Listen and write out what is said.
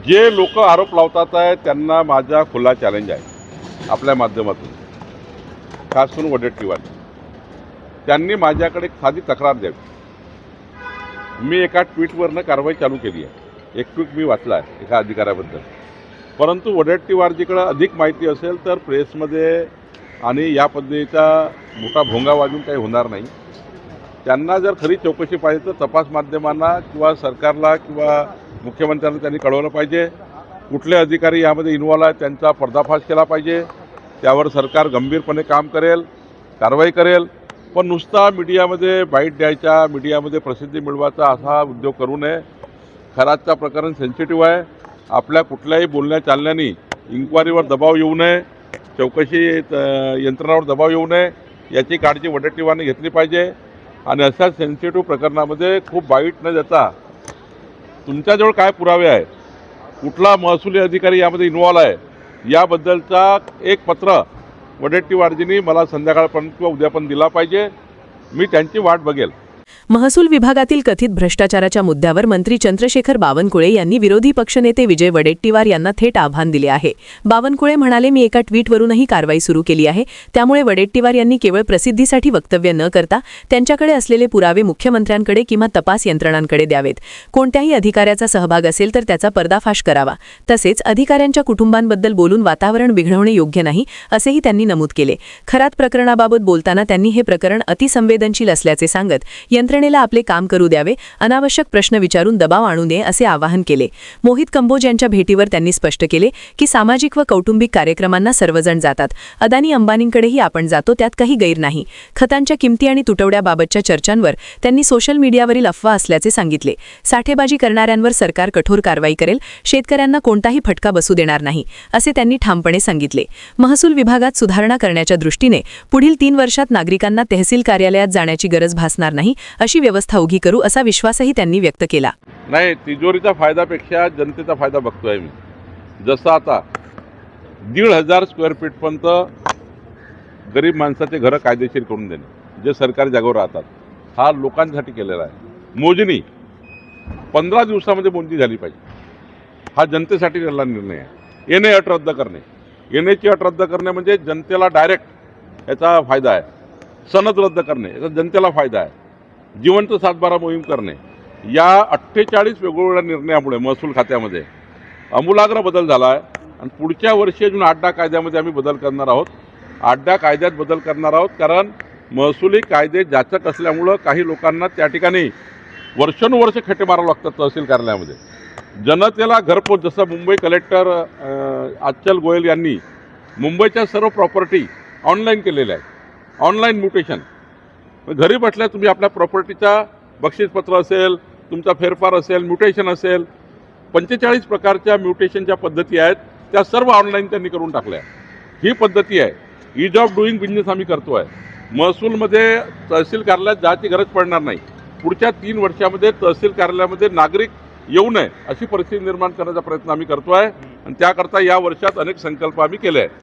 जे लोक आरोप लावतात आहे त्यांना माझा खुला चॅलेंज आहे आपल्या माध्यमातून, खास करून वडेट्टीवार. त्यांनी माझ्याकडे साधी तक्रार द्यावी. मी एका ट्विटवरनं कारवाई चालू केली आहे. एक ट्विट मी वाचला आहे एका अधिकाऱ्याबद्दल. परंतु वडेट्टीवारजीकडे अधिक माहिती असेल तर प्रेसमध्ये आणि या पद्धतीचा मोठा भोंगा वाजून काही होणार नाही. त्यांना जर खरी चौकशी पाहिजे तर तपास माध्यमांना किंवा सरकारला किंवा मुख्यमंत्र्यांना त्यांनी कळवलं पाहिजे. कुठले अधिकारी यामध्ये इन्व्हॉल्व आहेत त्यांचा पर्दाफाश केला पाहिजे. त्यावर सरकार गंभीरपणे काम करेल, कारवाई करेल. पण नुसता मीडियामध्ये बाईट द्यायचा, मीडियामध्ये प्रसिद्धी मिळवायचा असा उद्योग करू नये. खरातचा प्रकरण सेन्सिटिव्ह आहे. आपल्या कुठल्याही बोलण्या चालण्याने इन्क्वायरीवर दबाव येऊ नये, चौकशी यंत्रणावर दबाव येऊ नये याची काळजी वडेट्टीवारने घेतली पाहिजे. आणि अशा सेन्सिटिव्ह प्रकरणामध्ये खूप बाईट न देता तुमच्याजवळ काय पुरावे आहे, कुठला महसुली अधिकारी यामध्ये इन्व्हॉल्व आहे याबद्दलचा एक पत्र वडेट्टीवारजींनी मला संध्याकाळपर्यंत किंवा उद्या पण दिला पाहिजे. मी त्यांची वाट बघेल. महसूल विभागातील कथित भ्रष्टाचाराच्या मुद्द्यावर मंत्री चंद्रशेखर बावनकुळे यांनी विरोधी पक्षनेते विजय वडेट्टीवार यांना थेट आव्हान दिले आहे. बावनकुळे म्हणाले, मी एका ट्विटवरूनही कारवाई सुरू केली आहे. त्यामुळे वडेट्टीवार यांनी केवळ प्रसिद्धीसाठी वक्तव्य न करता त्यांच्याकडे असलेले पुरावे मुख्यमंत्र्यांकडे किंवा तपास यंत्रणांकडे द्यावेत. कोणत्याही अधिकाऱ्याचा सहभाग असेल तर त्याचा पर्दाफाश करावा. तसेच अधिकाऱ्यांच्या कुटुंबांबद्दल बोलून वातावरण बिघडवणे योग्य नाही असेही त्यांनी नमूद केले. खरात प्रकरणाबाबत बोलताना त्यांनी हे प्रकरण अतिसंवेदनशील असल्याचे सांगत यंत्रणेला आपले काम करू द्यावे, अनावश्यक प्रश्न विचारून दबाव आणू नये असे आवाहन केले. मोहित कंबोज यांच्या भेटीवर त्यांनी स्पष्ट केले की सामाजिक व कौटुंबिक कार्यक्रमांना सर्वजण जातात. अदानी अंबानींकडेही आपण जातो, त्यात काही गैर नाही. खतांच्या किमती आणि तुटवड्याबाबतच्या चर्चांवर त्यांनी सोशल मीडियावरील अफवा असल्याचे सांगितले. साठेबाजी करणाऱ्यांवर सरकार कठोर कारवाई करेल, शेतकऱ्यांना कोणताही फटका बसू देणार नाही असे त्यांनी ठामपणे सांगितले. महसूल विभागात सुधारणा करण्याच्या दृष्टीने पुढील 3 वर्षात नागरिकांना तहसील कार्यालयात जाण्याची गरज भासणार नाही अशी व्यवस्था उभी करू असा विश्वासही त्यांनी व्यक्त केला. नाही, तिजोरीचा फायदापेक्षा जनतेचा फायदा बघतोय मी. जसं आता 1,500 स्क्वेअर फीटपर्यंत गरीब माणसाचे घरं कायदेशीर करून देणे, जे सरकारी जागेवर राहतात, हा लोकांसाठी केलेला आहे. मोजणी 15 दिवसामध्ये मोजणी झाली पाहिजे, हा जनतेसाठी केलेला निर्णय आहे. एनए अट रद्द करणे, एनएची अट रद्द करणे म्हणजे जनतेला डायरेक्ट याचा फायदा आहे. सनद रद्द करणे याचा जनतेला फायदा आहे. जिवंत 7/12 मोहीम करणे, या 48 वेगवेगळ्या निर्णयामुळे महसूल खात्यामध्ये आमूलाग्र बदल झाला आहे. आणि पुढच्या वर्षी अजून 8 कायद्यामध्ये आम्ही बदल करणार आहोत. 8 कायद्यात बदल करणार आहोत, कारण महसुली कायदे जाचक असल्यामुळं काही लोकांना त्या ठिकाणी वर्षानुवर्ष खेटे मारावं लागतात तहसील कार्यालयामध्ये. जनतेला घरपोच, जसं मुंबई कलेक्टर आचल गोयल यांनी मुंबईच्या सर्व प्रॉपर्टी ऑनलाईन केलेल्या आहेत. ऑनलाईन म्युटेशन, घरी बसल्या तुम्ही आपल्या प्रॉपर्टीचा बक्षीसपत्र असेल, तुमचा फेरफार असेल, म्युटेशन असेल, 45 प्रकारच्या म्युटेशनच्या पद्धती आहेत, त्या सर्व ऑनलाईन त्यांनी करून टाकल्या. ही पद्धती आहे. ईज ऑफ डुईंग बिझनेस आम्ही करतो आहे. महसूलमध्ये तहसील कार्यालयात जायची गरज पडणार नाही. पुढच्या 3 वर्षामध्ये तहसील कार्यालयामध्ये नागरिक येऊ नये अशी परिस्थिती निर्माण करण्याचा प्रयत्न आम्ही करतो आहे. आणि त्याकरता या वर्षात अनेक संकल्प आम्ही केले आहेत.